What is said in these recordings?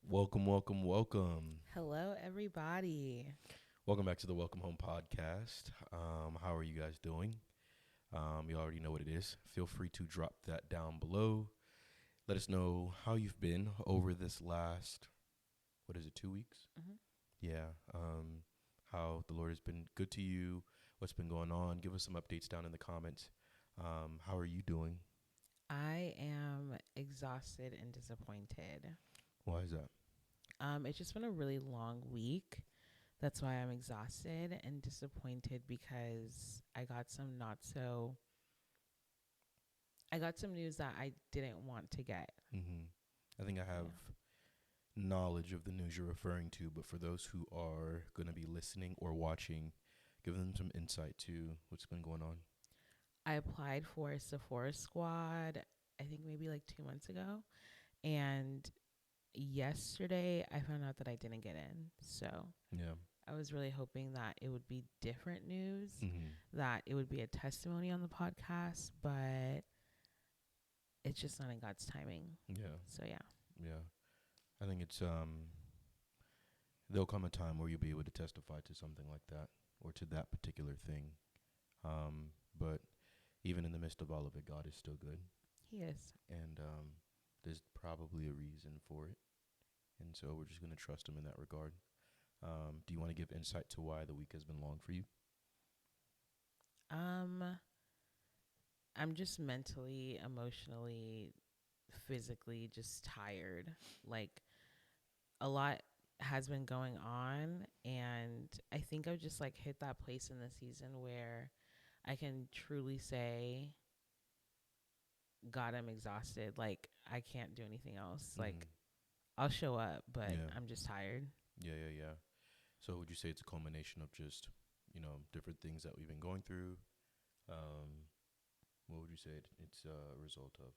Welcome, welcome, welcome. Hello, everybody. Welcome back to the Welcome Home podcast. How are you guys doing? You already know what it is. Feel free to drop that down below. Let us know how you've been over this last, what is it, 2 weeks? hmm Yeah. How the Lord has been good to you, what's been going on. Give us some updates down in the comments. How are you doing? I am exhausted and disappointed. Why is that? It's just been a really long week. That's why I'm exhausted and disappointed because I got some news that I didn't want to get. I think I have Yeah. knowledge of the news you're referring to, but for those who are going to be listening or watching, give them some insight to what's been going on. I applied for a Sephora squad, I think maybe like 2 months ago. And yesterday I found out that I didn't get in. So Yeah. I was really hoping that it would be different news, hmm that it would be a testimony on the podcast, but it's just not in God's timing. Yeah. So yeah. Yeah. I think it's there'll come a time where you'll be able to testify to something like that or to that particular thing. But even in the midst of all of it, God is still good, He is. and there's probably a reason for it. And so we're just going to trust him in that regard. Do you want to give insight to why the week has been long for you? Um I'm just mentally, emotionally, physically just tired. Like a lot has been going on, and I think I've just like hit that place in the season where I can truly say, God, I'm exhausted. Like I can't do anything else. Mm-hmm. Like I'll show up, but Yeah. I'm just tired. Yeah. So would you say it's a culmination of just, different things that we've been going through? Um, what would you say it's a result of?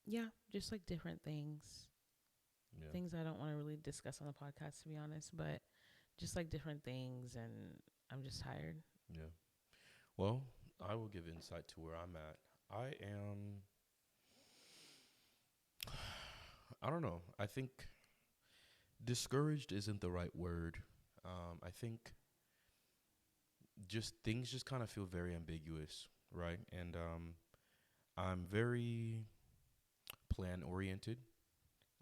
Yeah, just like different things. Yeah. Things I don't want to really discuss on the podcast, to be honest, but just like different things, and I'm just tired. Yeah. Well, I will give insight to where I'm at. I am, I don't know. I think discouraged isn't the right word. I think just things just kind of feel very ambiguous, right? And I'm very plan oriented.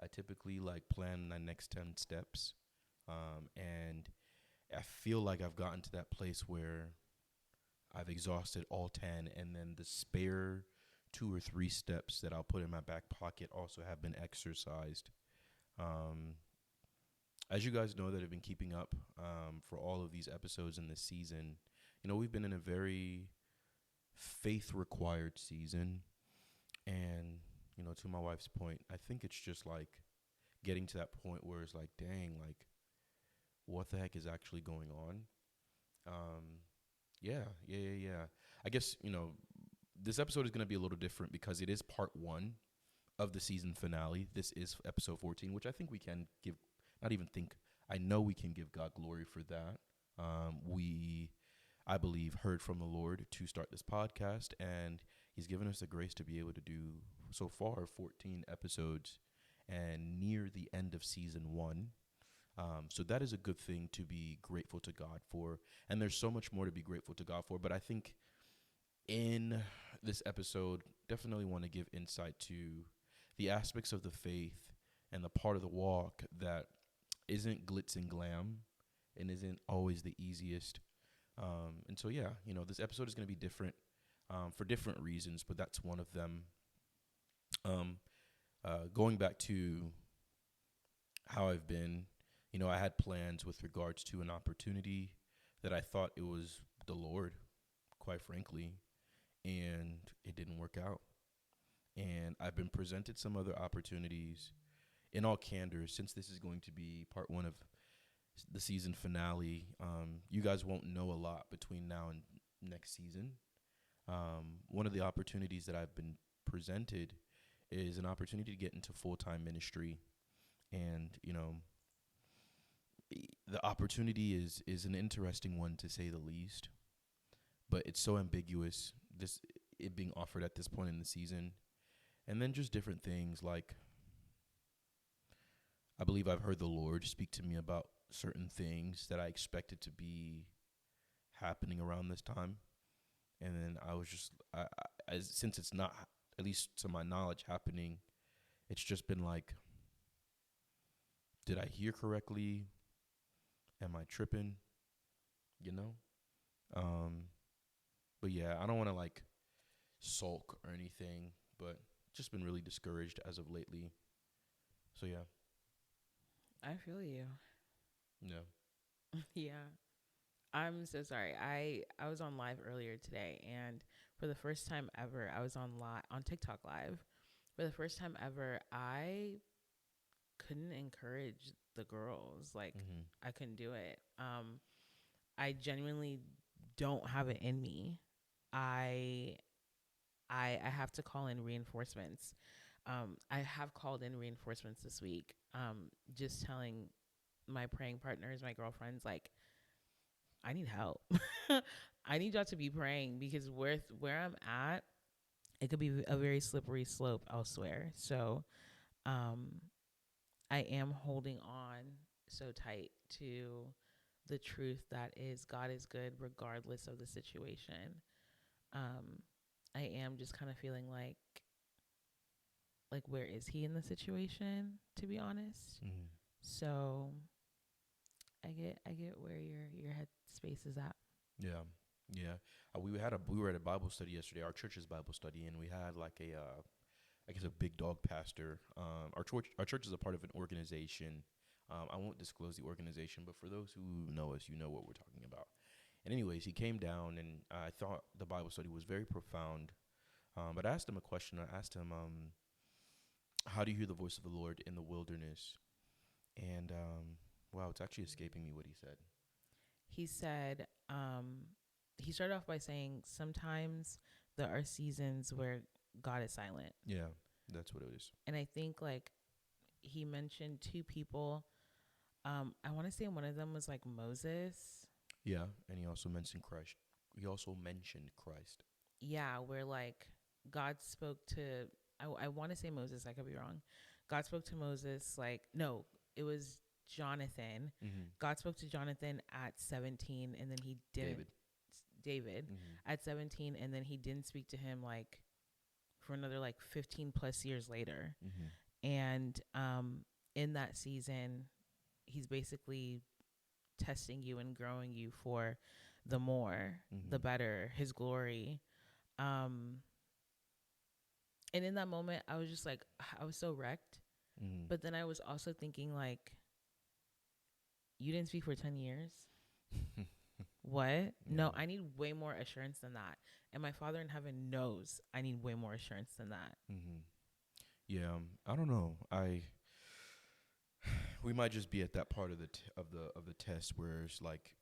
I typically like plan the next 10 steps. And I feel like I've gotten to that place where I've exhausted all 10, and then the spare 2 or 3 steps that I'll put in my back pocket also have been exercised. Um, as you guys know that have been keeping up for all of these episodes in this season, we've been in a very faith required season. And, to my wife's point, I think it's just like getting to that point where it's like, dang, like, what the heck is actually going on? Um, yeah. I guess, this episode is going to be a little different because it is part one of the season finale. This is episode 14, which I think we can give, not even think, I know we can give God glory for that. We, I believe, heard from the Lord to start this podcast, and He's given us the grace to be able to do so far 14 episodes and near the end of season one. So that is a good thing to be grateful to God for. And there's so much more to be grateful to God for. But I think in this episode, definitely want to give insight to the aspects of the faith and the part of the walk that isn't glitz and glam and isn't always the easiest. And so, yeah, this episode is going to be different for different reasons, but that's one of them. Um, Going back to how I've been, I had plans with regards to an opportunity that I thought it was the Lord, quite frankly, and it didn't work out. And I've been presented some other opportunities. In all candor, since this is going to be part one of the season finale, you guys won't know a lot between now and next season. One of the opportunities that I've been presented is an opportunity to get into full-time ministry. And, the opportunity is an interesting one, to say the least, but it's so ambiguous, this it being offered at this point in the season. And then just different things like I believe I've heard the Lord speak to me about certain things that I expected to be happening around this time, and then I was just, since it's not, at least to my knowledge, happening, it's just been like, did I hear correctly? Am I tripping? You know. Um, but yeah, I don't want to like sulk or anything, but just been really discouraged as of lately. So yeah, I feel you. yeah. Yeah. I'm so sorry. I was on live earlier today, and for the first time ever, I was on TikTok live. For the first time ever, I couldn't encourage the girls. Like, Mhm. I couldn't do it. I genuinely don't have it in me. I I have to call in reinforcements. I have called in reinforcements this week. Just telling my praying partners, my girlfriends, like, I need help. I need y'all to be praying because where I'm at, it could be a very slippery slope elsewhere. So, um, I am holding on so tight to the truth that is God is good regardless of the situation. Um, I am just kind of feeling like where is he in the situation, to be honest. Mhm. So I get where your head space is at. Yeah, yeah. We were at a Bible study yesterday, our church's Bible study, and we had like a I guess a big dog pastor. Our church is a part of an organization. I won't disclose the organization, but for those who know us, you know what we're talking about. And anyways, he came down, and I thought the Bible study was very profound. But I asked him a question. I asked him, "How do you hear the voice of the Lord in the wilderness?" And wow, it's actually escaping me what he said. He said, he started off by saying sometimes there are seasons where God is silent. Yeah, that's what it is. And I think like he mentioned two people. I want to say one of them was like Moses. Yeah, and he also mentioned Christ. He also mentioned Christ. Yeah, where like God spoke to, I want to say Moses, I could be wrong. God spoke to Moses, like, no, it was Jonathan. Mm-hmm. God spoke to Jonathan at 17, and then he didn't. David. David Mm-hmm. at 17, and then he didn't speak to him like for another like 15 plus years later. Mm-hmm. And in that season, he's basically testing you and growing you for the more, the Mm-hmm. better, his glory. Um, and in that moment, I was just like, I was so wrecked. Mm-hmm. But then I was also thinking, like, you didn't speak for 10 years. What? Yeah. No, I need way more assurance than that. And my Father in heaven knows I need way more assurance than that. Mm-hmm. Yeah, I don't know. We might just be at that part of the test where it's like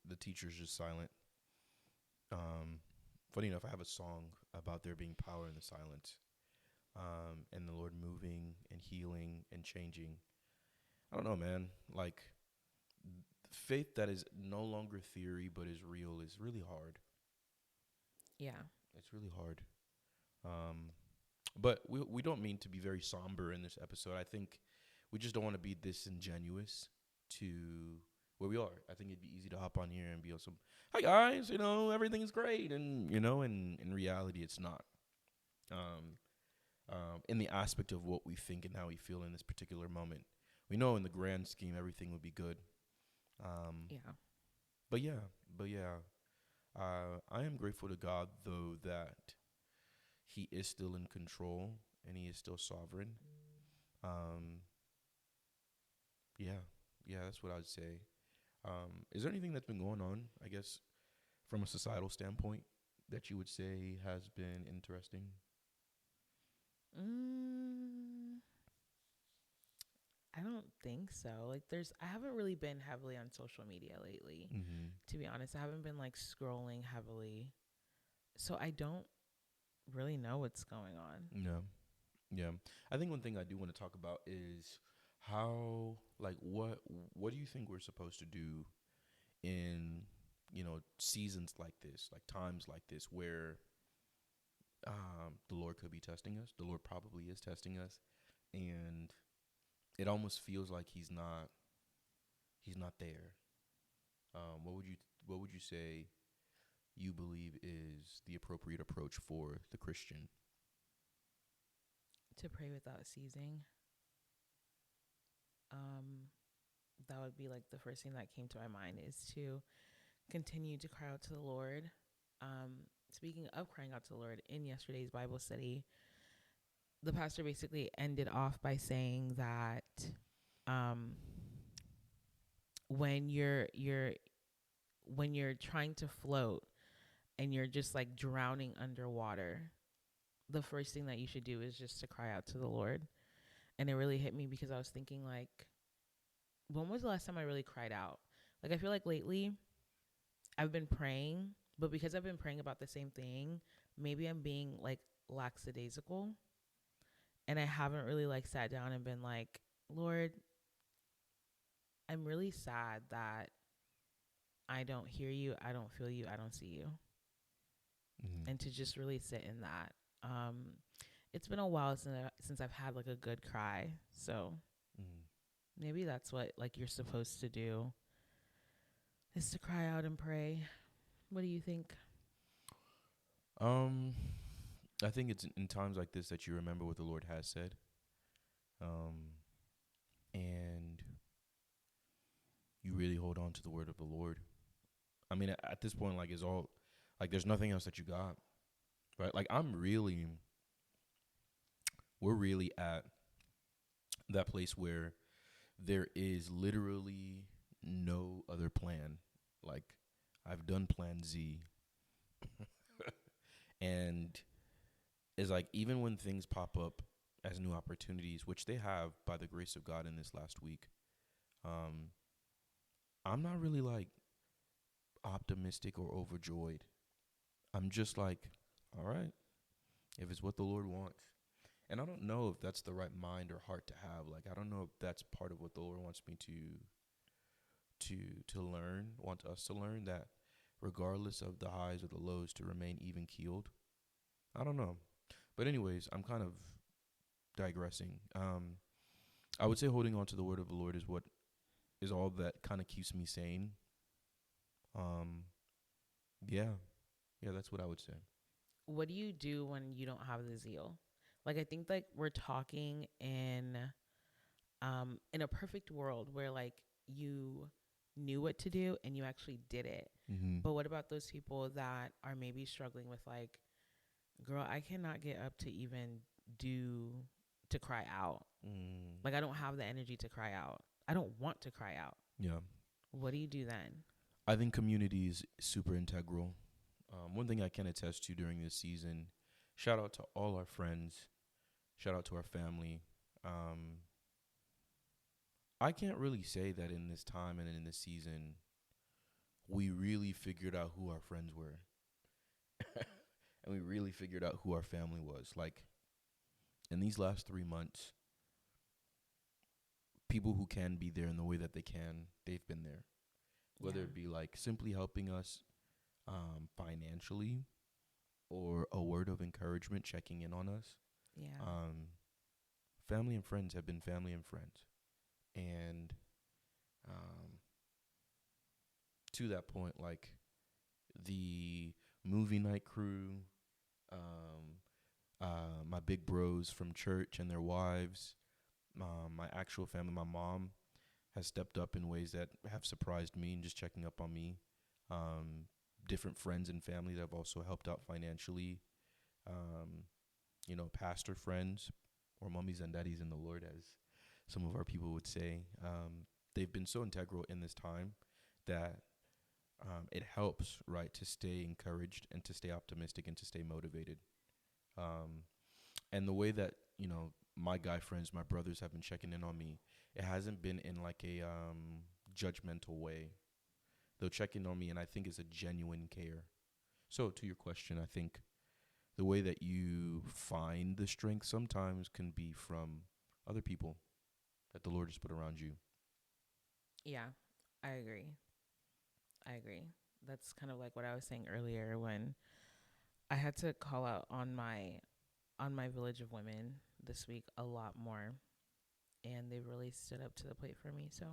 the teacher's just silent. Um, Funny enough, I have a song about there being power in the silence, and the Lord moving and healing and changing. I don't know, man. Like faith that is no longer theory but is real is really hard. Yeah. It's really hard. Um, but we don't mean to be very somber in this episode. I think we just don't want to be disingenuous to where we are. I think it'd be easy to hop on here and be on some, hi guys, everything's great, and and in reality, it's not. Um, in the aspect of what we think and how we feel in this particular moment, we know in the grand scheme everything would be good. Um, Yeah. but yeah, I am grateful to God though that He is still in control and He is still sovereign. Um, yeah, yeah, that's what I'd say. Is there anything that's been going on, I guess, from a societal standpoint that you would say has been interesting? Mm, I don't think so. Like, I haven't really been heavily on social media lately, Mm-hmm. to be honest. I haven't been like scrolling heavily. So I don't really know what's going on. Yeah, yeah. I think one thing I do want to talk about is how, like, what do you think we're supposed to do in seasons like this, like times like this, where the Lord could be testing us. The Lord probably is testing us, and it almost feels like he's not there. What would you say you believe is the appropriate approach for the Christian? To pray without ceasing. Um, that would be like the first thing that came to my mind is to continue to cry out to the Lord. Speaking of crying out to the Lord, in yesterday's Bible study, the pastor basically ended off by saying that um, when you're trying to float and you're just like drowning underwater, the first thing that you should do is just to cry out to the Lord. And it really hit me because I was thinking like, when was the last time I really cried out? Like I feel like lately I've been praying, but because I've been praying about the same thing, maybe I'm being like lackadaisical, and I haven't really like sat down and been like, Lord, I'm really sad that I don't hear you, I don't feel you, I don't see you. Mm-hmm. And to just really sit in that. It's been a while since I've had like a good cry. So Mm-hmm. maybe that's what like you're supposed to do, is to cry out and pray. What do you think? Um, I think it's in times like this that you remember what the Lord has said. Um, and you really hold on to the word of the Lord. I mean, at this point, like, it's all, like, there's nothing else that you got, right? Like, we're really at that place where there is literally no other plan. Like, I've done plan Z. And it's like, even when things pop up as new opportunities, which they have by the grace of God in this last week, um, I'm not really like optimistic or overjoyed. I'm just like, all right, if it's what the Lord wants. And I don't know if that's the right mind or heart to have. Like, I don't know if that's part of what the Lord wants me to learn, want us to learn, that regardless of the highs or the lows, to remain even keeled. I don't know. But anyways, I'm kind of digressing. I would say holding on to the word of the Lord is what is all that kind of keeps me sane. Um, yeah, yeah, that's what I would say. What do you do when you don't have the zeal? Like I think like we're talking in a perfect world where like you knew what to do and you actually did it. Mm-hmm. But what about those people that are maybe struggling with like, girl, I cannot get up to even do to cry out. Mm. Like I don't have the energy to cry out. I don't want to cry out. Yeah, What do you do then? I think community is super integral. One thing I can attest to during this season, shout out to all our friends, shout out to our family. Um, I can't really say that in this time and in this season, we really figured out who our friends were. And we really figured out who our family was. Like, in these last 3 months, people who can be there in the way that they can, they've been there. Whether Yeah. it be like simply helping us financially, or a word of encouragement, checking in on us. Yeah. Um, Family and friends have been family and friends. And um, to that point, like the movie night crew, um, my big bros from church and their wives, my actual family, my mom has stepped up in ways that have surprised me and just checking up on me. Different friends and family that have also helped out financially. Um, pastor friends, or mummies and daddies in the Lord, as some of our people would say. They've been so integral in this time that it helps, right, to stay encouraged and to stay optimistic and to stay motivated. Um, and the way that, my guy friends, my brothers have been checking in on me, it hasn't been in like a judgmental way. They'll check in on me, and I think it's a genuine care. So, to your question, I think the way that you find the strength sometimes can be from other people that the Lord has put around you. Yeah. I agree. I agree. That's kind of like what I was saying earlier when I had to call out on my village of women this week a lot more. and they've really stood up to the plate for me. So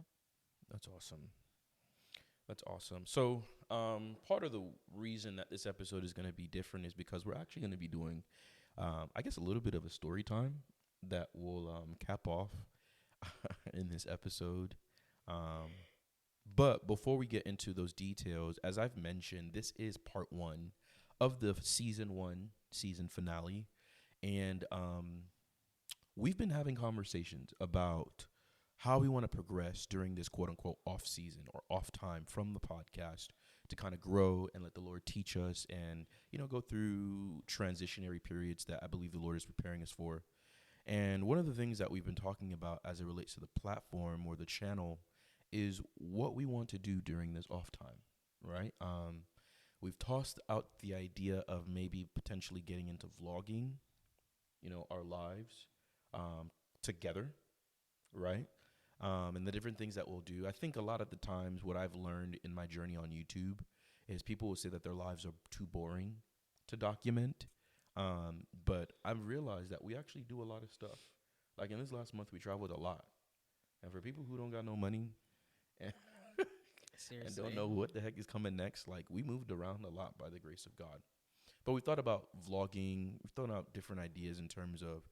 That's awesome. That's awesome. So, part of the reason that this episode is going to be different is because we're actually going to be doing, I guess, a little bit of a story time that will cap off in this episode. Um, but before we get into those details, as I've mentioned, this is part one of the season one season finale. And we've been having conversations about how we want to progress during this quote unquote off season or off time from the podcast to kind of grow and let the Lord teach us and, go through transitionary periods that I believe the Lord is preparing us for. And one of the things that we've been talking about as it relates to the platform or the channel is what we want to do during this off time, right? We've tossed out the idea of maybe potentially getting into vlogging, our lives together, right? And the different things that we'll do. I think a lot of the times what I've learned in my journey on YouTube is people will say that their lives are too boring to document. But I've realized that we actually do a lot of stuff. Like in this last month, we traveled a lot. And for people who don't got no money and, and don't know what the heck is coming next, like we moved around a lot by the grace of God. But we thought about vlogging. We've thought out different ideas in terms of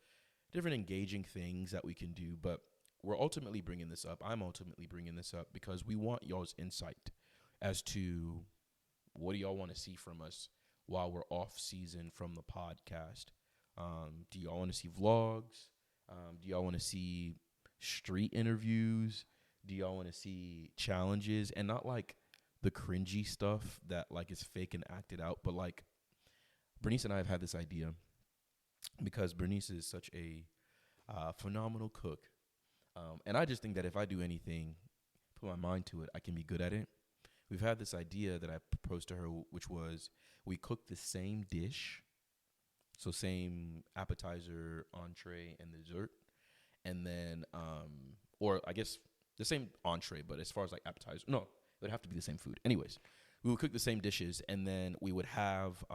different engaging things that we can do. But we're ultimately bringing this up. I'm ultimately bringing this up because we want y'all's insight as to what do y'all want to see from us while we're off season from the podcast. Do y'all want to see vlogs? Do y'all want to see street interviews? Do y'all want to see challenges? And not like the cringy stuff that like is fake and acted out, but like Bernice and I have had this idea because Bernice is such a phenomenal cook. And I just think that if I do anything, put my mind to it, I can be good at it. We've had this idea that I proposed to her, which was we cook the same dish, so same appetizer, entree, and dessert, and then, or I guess the same entree, but as far as like appetizer, no, it would have to be the same food. Anyways, we would cook the same dishes, and then we would have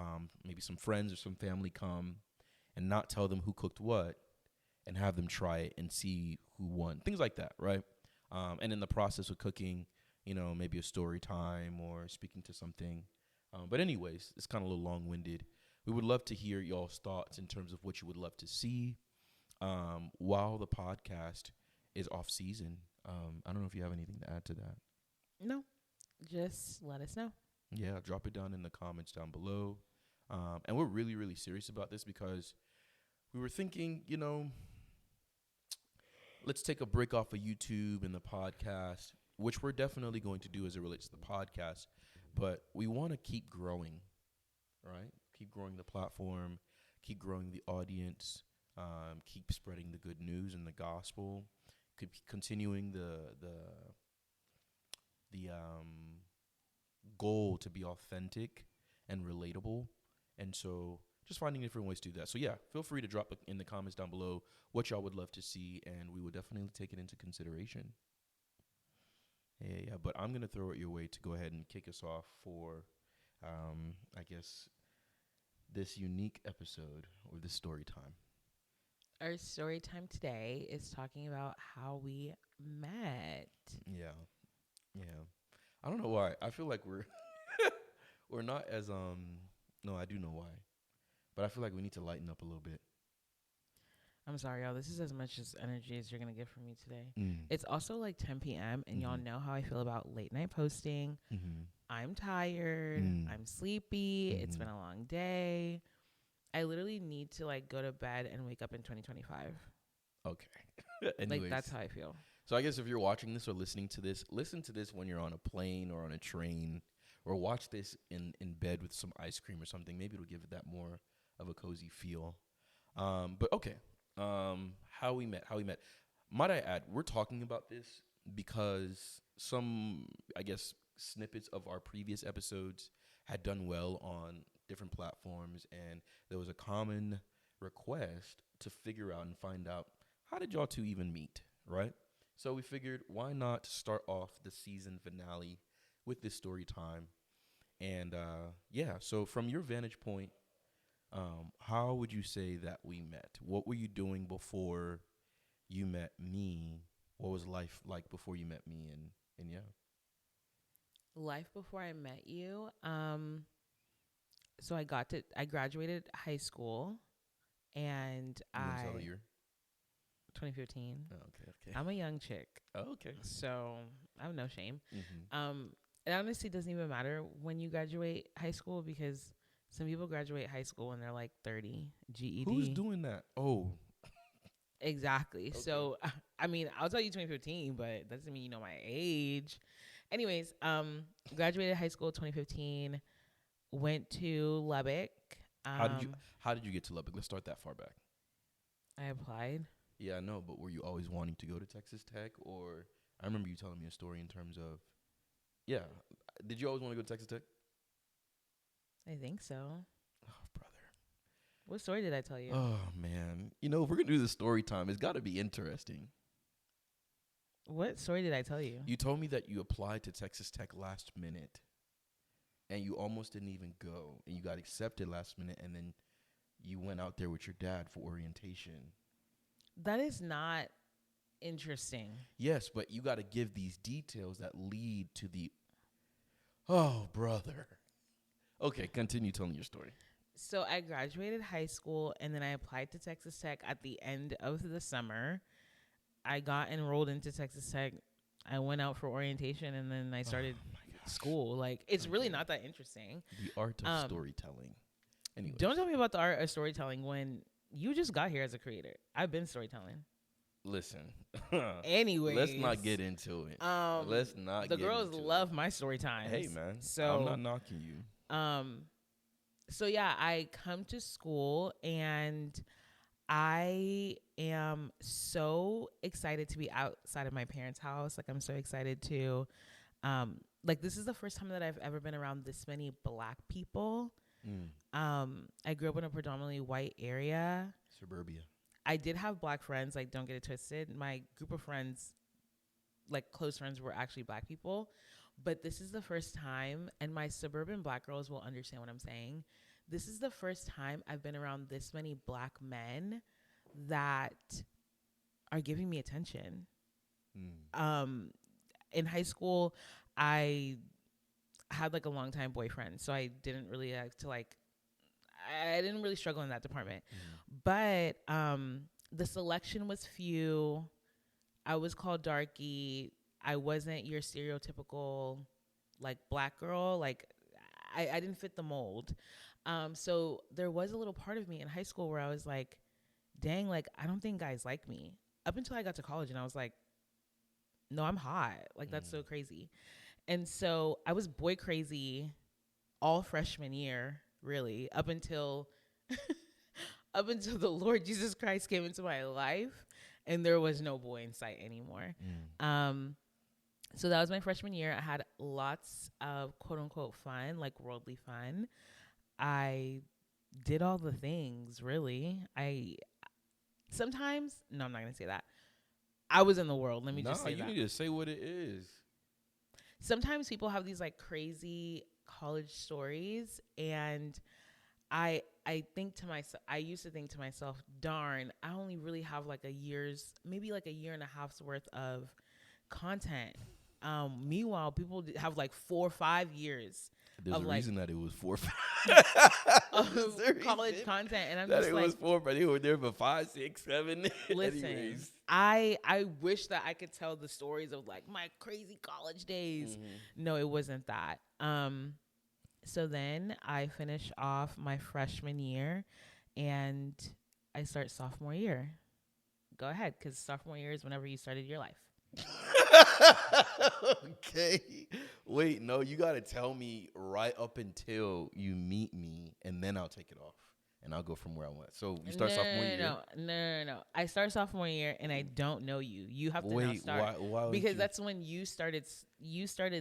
maybe some friends or some family come and not tell them who cooked what, and have them try it and see who won. Things like that, right? And in the process of cooking, maybe a story time or speaking to something. But anyways, it's kind of a little long-winded. We would love to hear y'all's thoughts in terms of what you would love to see while the podcast is off season. I don't know if you have anything to add to that. no, just let us know. Yeah, drop it down in the comments down below. And we're really, really serious about this because we were thinking, let's take a break off of YouTube and the podcast, which we're definitely going to do as it relates to the podcast. But we want to keep growing, right? Keep growing the platform, keep growing the audience, keep spreading the good news and the gospel, keep continuing the goal to be authentic and relatable. And so just finding different ways to do that. So yeah, feel free to drop in the comments down below what y'all would love to see, and we would definitely take it into consideration. Yeah, but I'm going to throw it your way to go ahead and kick us off for, I guess, this unique episode or this story time. Our story time today is talking about how we met. Yeah. I don't know why. I feel like we're not as, no, I do know why. But I feel like we need to lighten up a little bit. I'm sorry, y'all. This is as much as energy as you're going to get from me today. Mm. It's also like 10 p.m. and y'all know how I feel about late night posting. Mm-hmm. I'm tired. I'm sleepy. It's been a long day. I literally need to like go to bed and wake up in 2025. Okay. Like that's how I feel. So I guess if you're watching this or listening to this, listen to this when you're on a plane or on a train, or watch this in bed with some ice cream or something. Maybe it'll give it that more of a cozy feel. But okay. How we met. Might I add, we're talking about this because some, I guess, snippets of our previous episodes had done well on different platforms, and there was a common request to figure out and find out, how did y'all two even meet, right? So we figured, why not start off the season finale with this story time? And yeah, so from your vantage point, how would you say that we met? What were you doing before you met me, what was life like before you met me? And yeah. Life before I met you. So I graduated high school, and You want to tell the I year? 2015. Oh, okay. I'm a young chick, Oh, okay. so I have no shame. Mm-hmm. It honestly doesn't even matter when you graduate high school, because some people graduate high school when they're like 30, GED. Who's doing that? Oh, Exactly. okay. So, I mean, I'll tell you 2015, but that doesn't mean you know my age. Anyways, graduated high school 2015, went to Lubbock. How did you How did you get to Lubbock? Let's start that far back. I applied. Yeah, I know, but were you always wanting to go to Texas Tech, or I remember you telling me a story in terms of, yeah, did you always want to go to Texas Tech? I think so. Oh, brother. What story did I tell you? Oh man, if we're gonna do the story time, it's got to be interesting. What story did I tell you? You told me that you applied to Texas Tech last minute, and you almost didn't even go, and you got accepted last minute, and then you went out there with your dad for orientation. That is not interesting. Yes, but you got to give these details that lead to the. Oh, brother. Okay, continue telling your story. So I graduated high school, and then I applied to Texas Tech at the end of the summer. I got enrolled into Texas Tech. I went out for orientation, and then I started school. Like, it's really not that interesting. The art of storytelling. Anyway, Don't tell me about the art of storytelling when you just got here as a creator. I've been storytelling. Listen. Anyways, let's not get into it. Let's not. The get girls into love my story times. Hey man, so I'm not knocking you. So yeah, I come to school, and I am so excited to be outside of my parents' house. Like, I'm so excited to, like, this is the first time that I've ever been around this many Black people. I grew up in a predominantly white area. Suburbia. I did have Black friends. Like, don't get it twisted. My group of friends, like close friends, were actually Black people. But this is the first time, and my suburban Black girls will understand what I'm saying. This is the first time I've been around this many Black men that are giving me attention. In high school, I had like a longtime boyfriend, so I didn't really have to I didn't really struggle in that department. But the selection was few. I was called darky. I wasn't your stereotypical like Black girl. Like, I didn't fit the mold. So there was a little part of me in high school where I was like, dang, like, I don't think guys like me. Up until I got to college, and I was like, no, I'm hot. Like, that's so crazy. And so I was boy crazy all freshman year, really, up until the Lord Jesus Christ came into my life, and there was no boy in sight anymore. So that was my freshman year. I had lots of quote unquote fun, like worldly fun. I did all the things, really. Sometimes, no, I'm not going to say that. I was in the world. Let me just say that. You need to say what it is. Sometimes people have these like crazy college stories, and I think to myself, I used to think to myself, darn, I only really have like maybe like a year and a half's worth of content. Meanwhile, people have like 4 or 5 years. There's a reason that it was 4 or 5 of college content, and I'm that just it like, was 4, but they were there for 5, 6, 7. Listen, Anyways. I wish that I could tell the stories of like my crazy college days. No, it wasn't that. So then I finish off my freshman year, and I start sophomore year. Go ahead, because sophomore year is whenever you started your life. Okay. Wait, no, you got to tell me right up until you meet me, and then I'll take it off, and I'll go from where I went. So you start sophomore year? No. I start sophomore year, and I don't know you. You have to now start. Why because that's when you started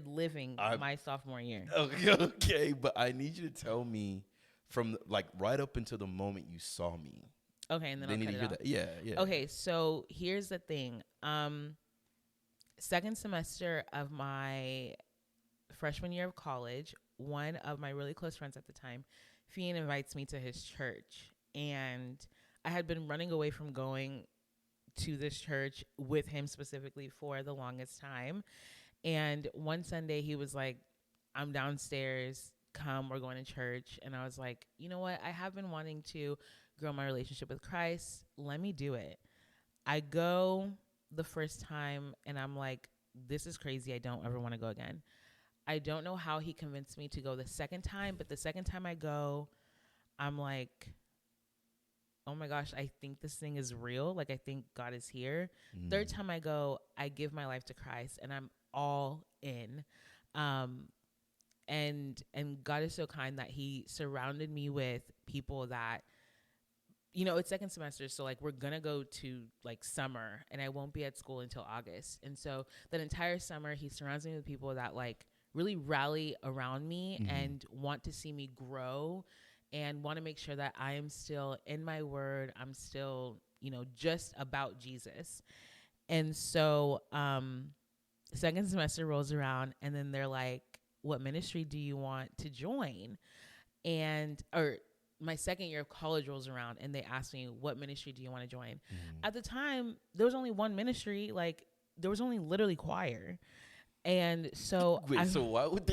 living my sophomore year. Okay, but I need you to tell me from like right up until the moment you saw me. Okay, and then they I'll need cut to it hear off. that. Yeah. Okay, so here's the thing. Second semester of my freshman year of college, one of my really close friends at the time, Fian, invites me to his church. And I had been running away from going to this church with him specifically for the longest time. And one Sunday he was like, I'm downstairs, come, we're going to church. And I was like, you know what? I have been wanting to grow my relationship with Christ. Let me do it. I go the first time and I'm like, this is crazy. I don't ever want to go again. I don't know how he convinced me to go the second time, but the second time I go, I'm like, oh my gosh, I think this thing is real. Like, I think God is here. Third time I go, I give my life to Christ and I'm all in. And God is so kind that he surrounded me with people that, you know, it's second semester. So like, we're going to go to like summer and I won't be at school until August. And so that entire summer, he surrounds me with people that like really rally around me and want to see me grow and want to make sure that I am still in my word. I'm still, you know, just about Jesus. And so, second semester rolls around and then they're like, what ministry do you want to join? Or my second year of college rolls around and they asked me, what ministry do you want to join? At the time, there was only one ministry. Like, there was only literally choir. And so wait, so why would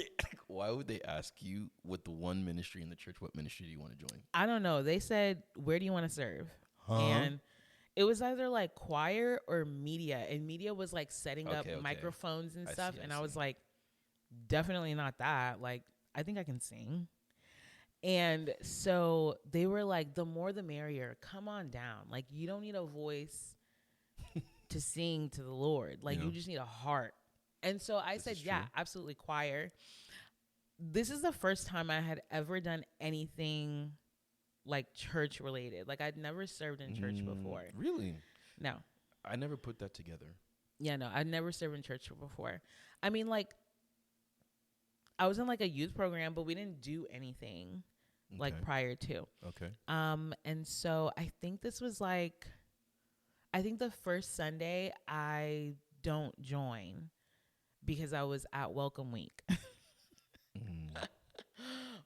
they ask you what the one ministry in the church, what ministry do you want to join? I don't know. They said, where do you want to serve? And it was either like choir or media. And media was like setting up microphones and stuff. I was like, definitely not that. Like, I think I can sing. And so they were like, the more the merrier. Come on down. Like, you don't need a voice to sing to the Lord. Like, you just need a heart. And so I said, yeah, absolutely, choir. This is the first time I had ever done anything like church related. Like, I'd never served in church before. Really? No. I never put that together. Yeah, no, I'd never served in church before. I mean, like, I was in like a youth program, but we didn't do anything like prior to. Okay. And so I think this was like, I think the first Sunday I don't join because I was at Welcome Week.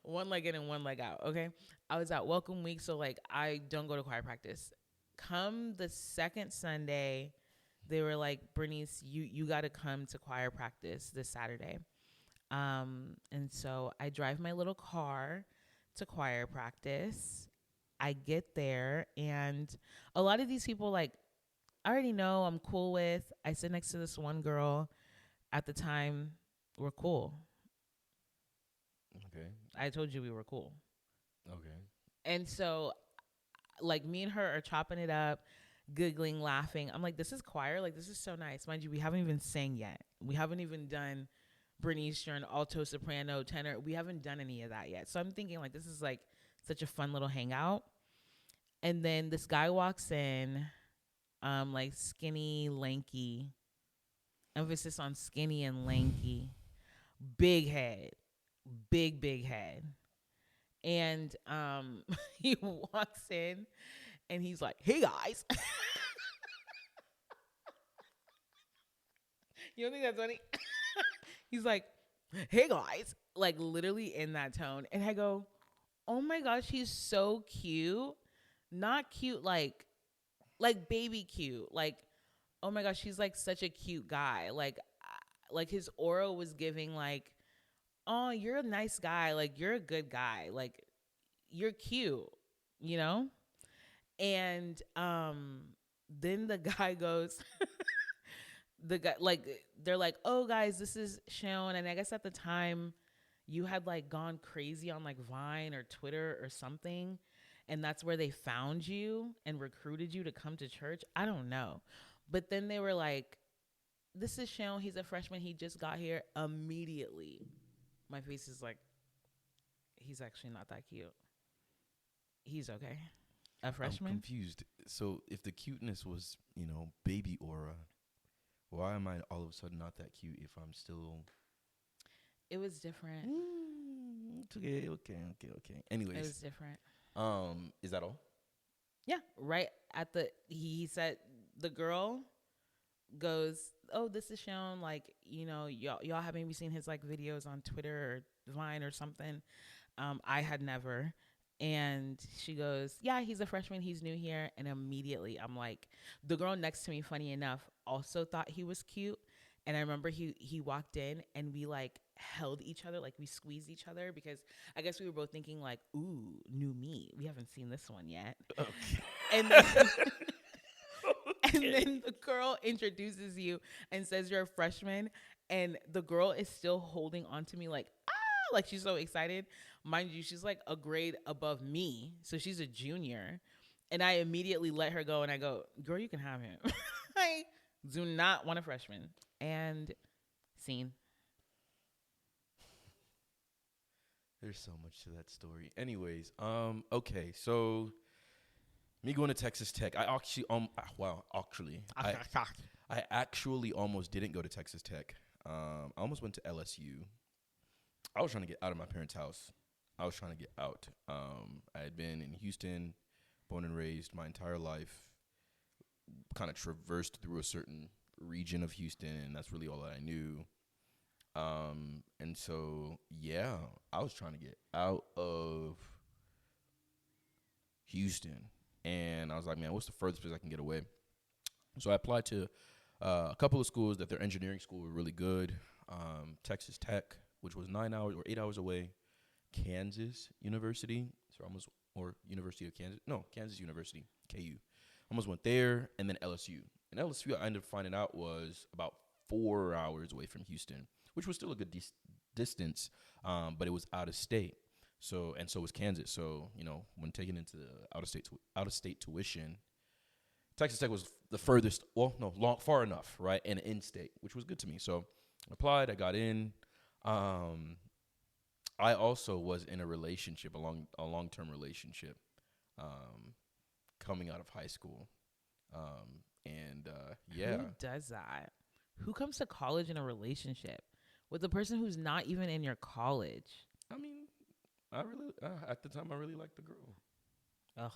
One leg in and one leg out. Okay. I was at Welcome Week. So like, I don't go to choir practice. Come the second Sunday, they were like, Bernice, you got to come to choir practice this Saturday. And so I drive my little car to choir practice. I get there and a lot of these people, like, I already know, I'm cool with. I sit next to this one girl at the time. We're cool. Okay. I told you we were cool. Okay. And so like, me and her are chopping it up, giggling, laughing. I'm like, this is choir. Like, this is so nice. Mind you, we haven't even sang yet. We haven't even done Bernice, you're an alto, soprano, tenor. We haven't done any of that yet. So I'm thinking like, this is like such a fun little hangout. And then this guy walks in, like skinny, lanky, emphasis on skinny and lanky, big head, big head. And he walks in and he's like, hey guys. You don't think that's funny? He's like, hey guys, like literally in that tone. And I go, oh my gosh, he's so cute. Not cute like baby cute. Like, oh my gosh, he's like such a cute guy. Like his aura was giving like, oh, you're a nice guy. Like, you're a good guy. Like, you're cute, you know? And then the guy goes, the guy, like, they're like, oh guys, this is Shawn. And I guess at the time you had like gone crazy on like Vine or Twitter or something. And that's where they found you and recruited you to come to church. I don't know. But then they were like, this is Shawn. He's a freshman. He just got here. Immediately, my face is like, he's actually not that cute. He's okay. A freshman? I'm confused. So if the cuteness was, baby aura, why am I all of a sudden not that cute if I'm still... It was different. Okay. Anyways. It was different. Is that all? Yeah. Right at he said, the girl goes, oh, this is Shawn. Like, y'all haven't seen his like videos on Twitter or Vine or something. I had never. And she goes, yeah, he's a freshman. He's new here. And immediately I'm like, the girl next to me, funny enough, also thought he was cute. And I remember he walked in and we like held each other, like we squeezed each other because I guess we were both thinking like, ooh, new me. We haven't seen this one yet. Okay. And then, and then the girl introduces you and says you're a freshman. And the girl is still holding on to me like, like she's so excited. Mind you, she's like a grade above me. So she's a junior. And I immediately let her go and I go, girl, you can have him. I do not want a freshman. And scene. There's so much to that story. Anyways, okay, so me going to Texas Tech. I actually I actually almost didn't go to Texas Tech. I almost went to LSU. I was trying to get out of my parents' house. I was trying to get out. I had been in Houston, born and raised my entire life, kind of traversed through a certain region of Houston, and that's really all that I knew. And so, yeah, I was trying to get out of Houston, and I was like, man, what's the furthest place I can get away? So I applied to a couple of schools that their engineering school were really good. Texas Tech, which was 9 hours or 8 hours away. Kansas University, or University of Kansas. No, Kansas University, KU. Almost went there, and then LSU. And LSU, I ended up finding out, was about 4 hours away from Houston, which was still a good distance, but it was out of state. So was Kansas. So, when taken into the out of state tuition, Texas Tech was the furthest, far enough, right, and in-state, which was good to me. So I applied, I got in. I also was in a relationship, a long-term relationship, coming out of high school. Yeah. Who does that? Who comes to college in a relationship with a person who's not even in your college? I mean, at the time, I really liked the girl. Ugh.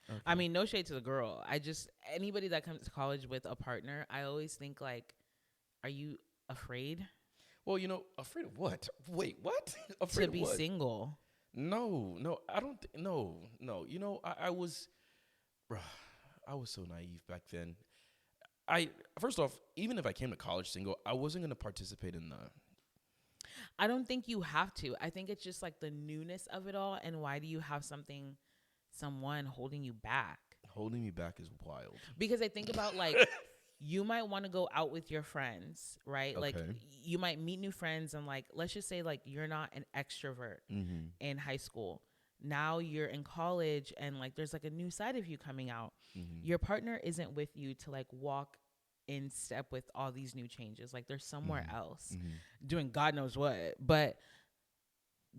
Okay. I mean, no shade to the girl. Anybody that comes to college with a partner, I always think like, are you afraid? Well, afraid of what? Wait, what? Afraid to be of what? single. No, I don't. No. I was so naive back then. First off, even if I came to college single, I wasn't going to participate in the. I don't think you have to. I think it's just like the newness of it all. And why do you have someone holding you back? Holding me back is wild. Because I think about like, you might want to go out with your friends, right? Okay. Like you might meet new friends and like, let's just say like you're not an extrovert in high school. Now you're in college and like, there's like a new side of you coming out. Your partner isn't with you to like walk in step with all these new changes. Like they're somewhere else doing God knows what. But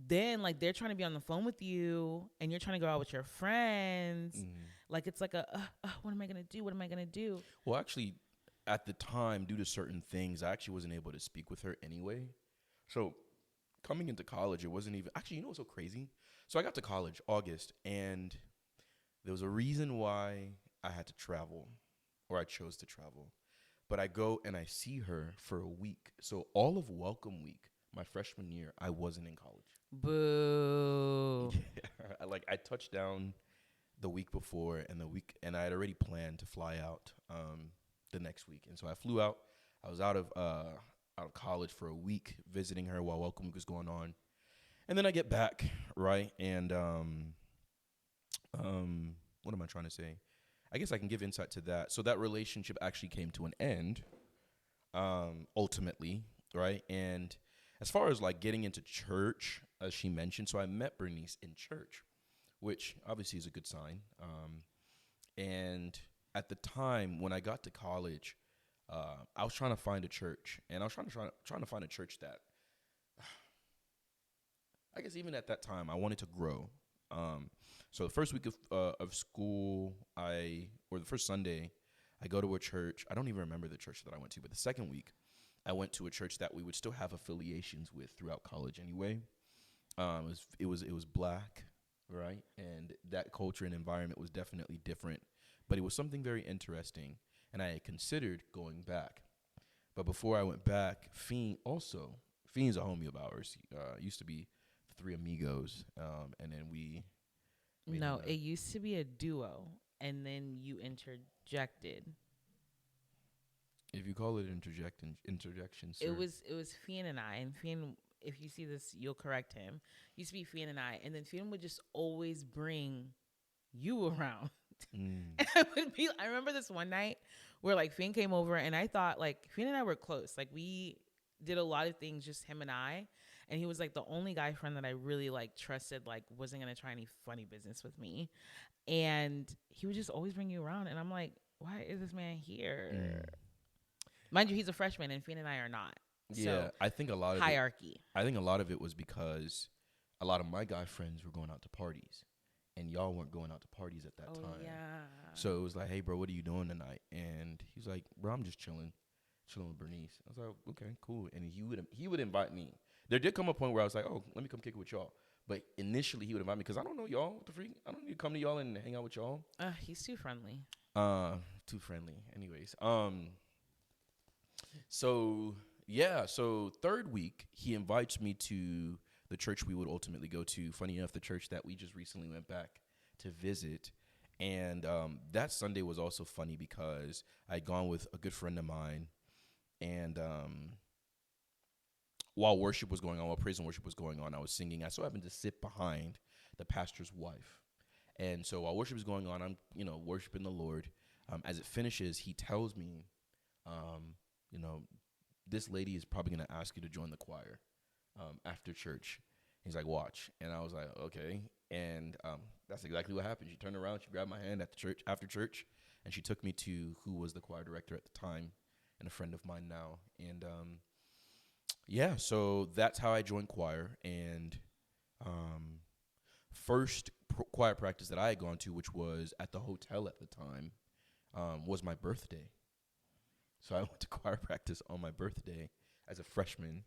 then like they're trying to be on the phone with you and you're trying to go out with your friends. Like it's like what am I going to do? What am I going to do? Well, actually, at the time, due to certain things, I actually wasn't able to speak with her anyway. So coming into college, it wasn't even, actually, what's so crazy? So I got to college, August, and there was a reason why I had to travel, or I chose to travel. But I go and I see her for a week. So all of welcome week, my freshman year, I wasn't in college. Boo. Yeah, I touched down the week before, and I had already planned to fly out the next week. And so I flew out. I was out of college for a week, visiting her while welcome week was going on. And then I get back, right? And what am I trying to say? I guess I can give insight to that. So that relationship actually came to an end, ultimately, right? And as far as like getting into church, as she mentioned, so I met Bernice in church, which obviously is a good sign. And at the time when I got to college, I was trying to find a church, and I was trying to find a church that, I guess even at that time, I wanted to grow. So the first week of school, or the first Sunday, I go to a church. I don't even remember the church that I went to, but the second week, I went to a church that we would still have affiliations with throughout college anyway. It was black, right? And that culture and environment was definitely different, but it was something very interesting, and I had considered going back. But before I went back, Fiend's a homie of ours. Used to be the Three Amigos, and then we made him No, it mad? used to be a duo, and then you interjected. If you call it interjection, It sir. was it was Fian and I, and Fian. If you see this, you'll correct him. Used to be Fian and I, and then Fian would just always bring you around. Mm. And I would be. I remember this one night where like Fian came over, and I thought like Fian and I were close. Like we did a lot of things, just him and I. And he was like the only guy friend that I really like trusted. Like wasn't gonna try any funny business with me. And he would just always bring you around, and I'm like, why is this man here? Mm. Mind you, he's a freshman, and Fian and I are not. Yeah, So I think a lot of it. hierarchy. I think a lot of it was because a lot of my guy friends were going out to parties, and y'all weren't going out to parties at that Oh time. yeah. So it was like, hey, bro, what are you doing tonight? And he's like, bro, I'm just chilling with Bernice. I was like, okay, cool. And he would invite me. There did come a point where I was like, oh, let me come kick it with y'all. But initially, he would invite me because I don't know y'all. What the freak? I don't need to come to y'all and hang out with y'all. He's too friendly. Too friendly. Anyways, so yeah, so third week he invites me to the church we would ultimately go to. Funny enough, the church that we just recently went back to visit. And that Sunday was also funny because I'd gone with a good friend of mine, and while worship was going on, while praise and worship was going on, I was singing. I so happened to sit behind the pastor's wife. And so while worship is going on, I'm, worshiping the Lord. As it finishes, he tells me, um, you know, this lady is probably going to ask you to join the choir after church. He's like, watch. And I was like, okay. And that's exactly what happened. She turned around, she grabbed my hand at the church after church, and she took me to who was the choir director at the time and a friend of mine now. And yeah, so that's how I joined choir. And first choir practice that I had gone to, which was at the hotel at the time, was my birthday. So I went to choir practice on my birthday as a freshman.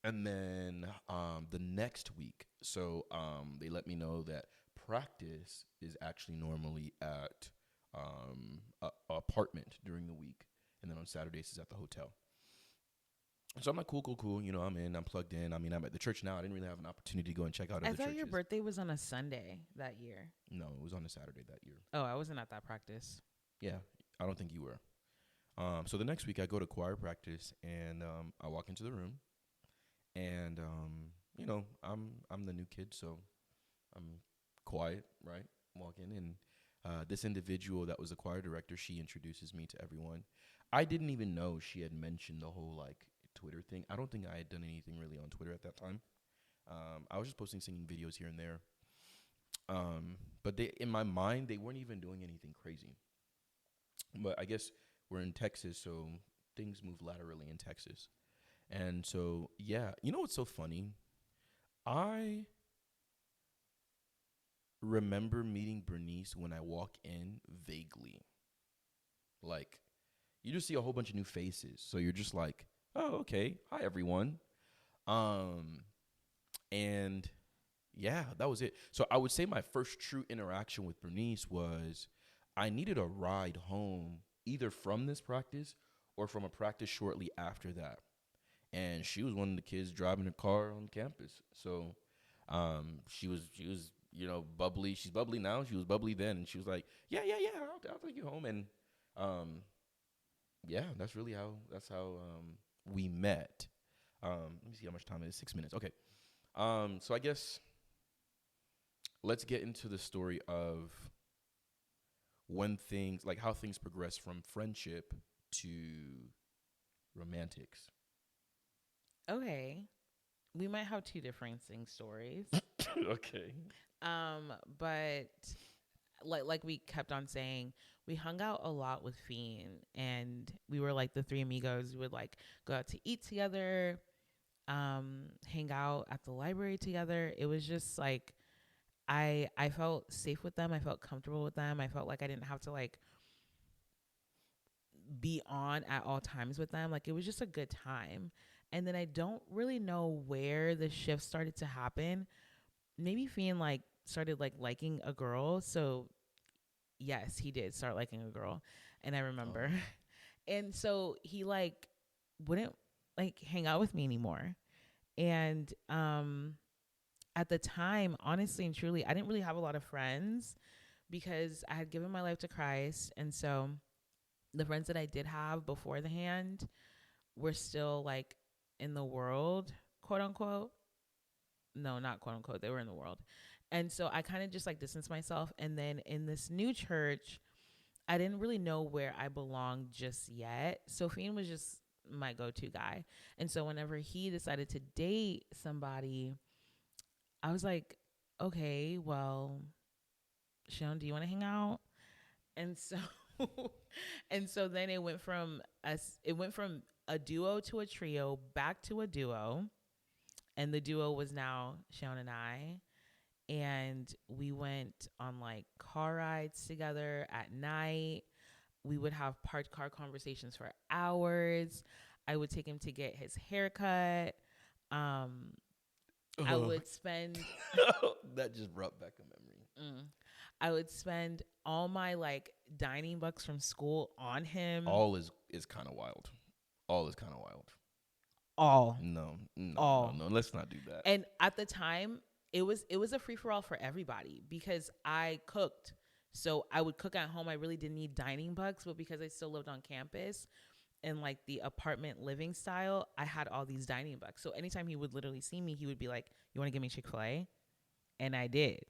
And then the next week, so they let me know that practice is actually normally at a apartment during the week. And then on Saturdays is at the hotel. So I'm like, cool. I'm in, I'm plugged in. I mean, I'm at the church now. I didn't really have an opportunity to go and check out I other thought churches. your birthday was on a Sunday that year. No, it was on a Saturday that year. Oh, I wasn't at that practice. Yeah, I don't think you were. So the next week I go to choir practice, and I walk into the room, and I'm the new kid, so I'm quiet, right? Walk in, and this individual that was the choir director, she introduces me to everyone. I didn't even know she had mentioned the whole Twitter thing. I don't think I had done anything really on Twitter at that time. I was just posting singing videos here and there. But in my mind, they weren't even doing anything crazy. But I guess we're in Texas, so things move laterally in Texas. And so, yeah, you know what's so funny? I remember meeting Bernice when I walk in vaguely. Like, you just see a whole bunch of new faces. So you're just like, oh, okay. Hi, everyone. And yeah, that was it. So I would say my first true interaction with Bernice was I needed a ride home either from this practice or from a practice shortly after that. And she was one of the kids driving a car on campus. So she was bubbly. She's bubbly now. She was bubbly then. And she was like, yeah, I'll take you home. And yeah, that's how we met. Let me see how much time it is. 6 minutes. Okay. So I guess let's get into the story of how things progress from friendship to romantics. Okay. We might have two differencing stories. Okay. But like we kept on saying, we hung out a lot with Fiend, and we were like the three amigos. We would like go out to eat together, hang out at the library together. It was just like I felt safe with them. I felt comfortable with them. I felt like I didn't have to like be on at all times with them. Like it was just a good time. And then I don't really know where the shift started to happen. Maybe Fiend like started like liking a girl. So yes, he did start liking a girl. And I remember. Oh. And so he like wouldn't like hang out with me anymore. And at the time, honestly and truly, I didn't really have a lot of friends because I had given my life to Christ. And so the friends that I did have before the hand were still like in the world, quote unquote. No, not quote unquote. They were in the world. And so I kind of just like distanced myself. And then in this new church, I didn't really know where I belonged just yet. So Fiend was just my go-to guy. And so whenever he decided to date somebody, I was like, okay, well, Sean, do you want to hang out? And so and so then it went from a duo to a trio, back to a duo. And the duo was now Sean and I. And we went on like car rides together at night. We would have parked car conversations for hours. I would take him to get his haircut. I would spend That just brought back a memory. I would spend all my like dining bucks from school on him. All is kind of wild. All is kind of wild. All. No. Let's not do that. And at the time, it was a free for all for everybody because I cooked. So I would cook at home. I really didn't need dining bucks, but because I still lived on campus and like the apartment living style, I had all these dining bucks. So anytime he would literally see me, he would be like, "You want to give me Chick-fil-A?" And I did.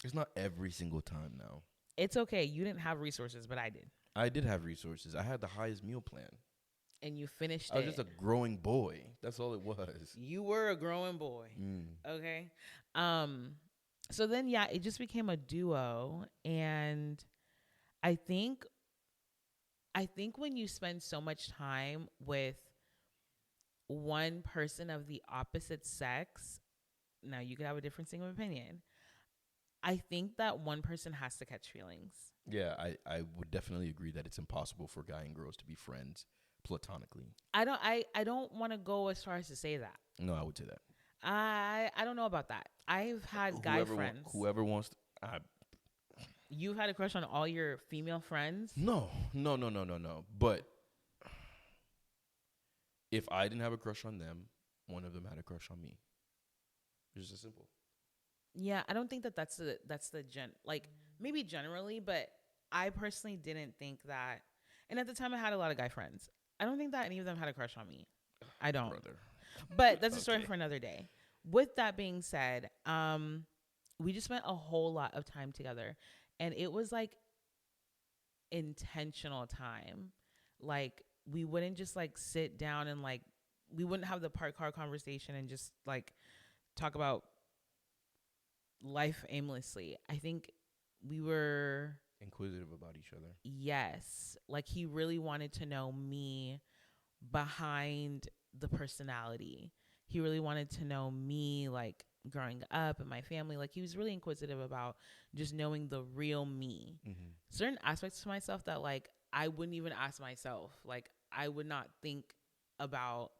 It's not every single time now. It's okay. You didn't have resources, but I did. I did have resources. I had the highest meal plan. And you finished I it. was just a growing boy. That's all it was. You were a growing boy. Okay. So then, yeah, it just became a duo. And I think when you spend so much time with one person of the opposite sex, now you could have a difference of opinion. I think that one person has to catch feelings. Yeah, I would definitely agree that it's impossible for guy and girls to be friends platonically. I don't want to go as far as to say that. No, I would say that. I don't know about that. I've had guy friends. Whoever wants to, You've had a crush on all your female friends? No. But if I didn't have a crush on them, one of them had a crush on me. It's just as simple. Yeah, I don't think that's the like maybe generally, but I personally didn't think that. And at the time, I had a lot of guy friends. I don't think that any of them had a crush on me. I don't. Brother. But that's a story for another day. With that being said, we just spent a whole lot of time together, and it was like intentional time. Like we wouldn't just like sit down and like we wouldn't have the park car conversation and just like talk about life aimlessly. I think we were inquisitive about each other. Yes. Like he really wanted to know me behind the personality. He really wanted to know me like growing up and my family. Like he was really inquisitive about just knowing the real me. Mm-hmm. Certain aspects of myself that like I wouldn't even ask myself. Like I would not think about,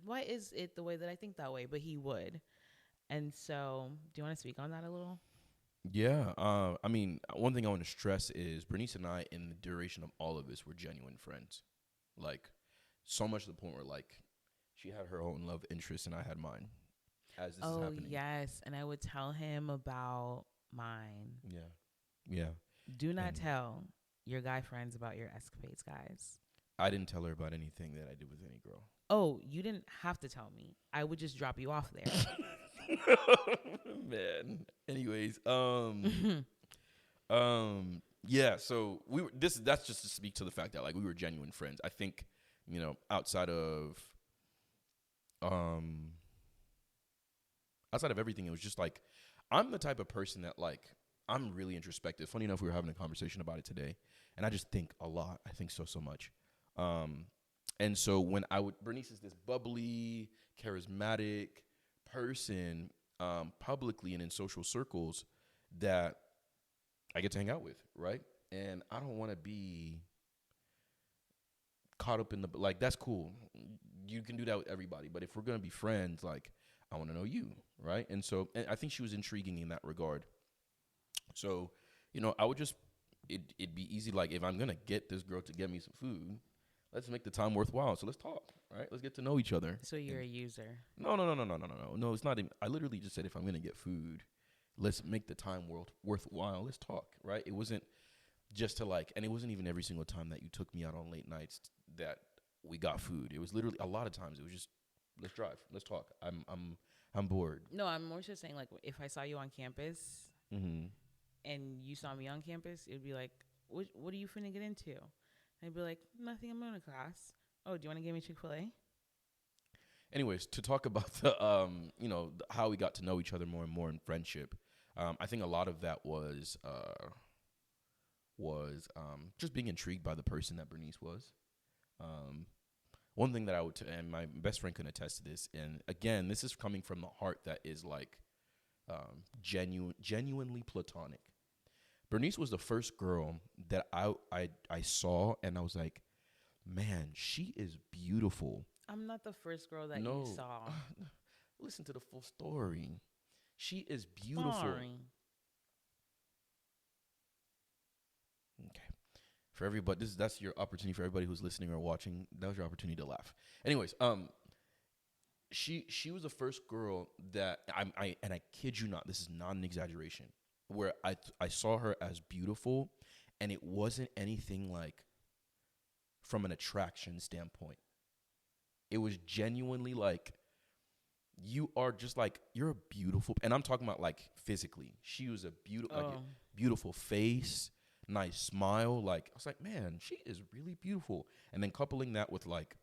why is it the way that I think that way? But he would. And so, do you want to speak on that a little? Yeah. I mean, one thing I want to stress is Bernice and I, in the duration of all of this, were genuine friends. Like, so much to the point where, like, she had her own love interest and I had mine as this is happening. Oh, yes. And I would tell him about mine. Yeah. Do not tell your guy friends about your escapades, guys. I didn't tell her about anything that I did with any girl. Oh, you didn't have to tell me. I would just drop you off there. Man. Anyways, yeah, so that's just to speak to the fact that like we were genuine friends. I think, outside of everything, it was just like I'm the type of person that like I'm really introspective. Funny enough, we were having a conversation about it today, and I just think a lot. I think so much. And so when Bernice is this bubbly, charismatic person, publicly and in social circles that I get to hang out with, right? And I don't want to be caught up in like, that's cool. You can do that with everybody. But if we're going to be friends, like, I want to know you, right? And so and I think she was intriguing in that regard. So, I would just, it'd be easy. Like, if I'm going to get this girl to get me some food, let's make the time worthwhile. So let's talk, right? Let's get to know each other. So you're And a user. no. It's not even. I literally just said if I'm gonna get food, let's make the time worthwhile. Let's talk, right? It wasn't just to like, and it wasn't even every single time that you took me out on late nights that we got food. It was literally a lot of times. It was just let's drive, let's talk. I'm bored. No, I'm more just saying like if I saw you on campus Mm-hmm. and you saw me on campus, it'd be like, what are you finna get into? And I'd be like, nothing. I'm going to class. Oh, do you want to give me Chick-fil-A? Anyways, to talk about the how we got to know each other more and more in friendship, I think a lot of that was just being intrigued by the person that Bernice was. One thing that I would, and my best friend can attest to this, and again, this is coming from the heart that is like genuinely platonic. Bernice was the first girl that I saw, and I was like, man, she is beautiful. I'm not the first girl that No. you saw. Listen to the full story. She is beautiful. Sorry. Okay. For everybody, that's your opportunity for everybody who's listening or watching. That was your opportunity to laugh. Anyways, she was the first girl that I kid you not, this is not an exaggeration, where I saw her as beautiful, and it wasn't anything like from an attraction standpoint. It was genuinely like, you are just like, you're a beautiful, and I'm talking about like physically. She was a beautiful face, nice smile. Like, I was like, man, she is really beautiful. And then coupling that with like,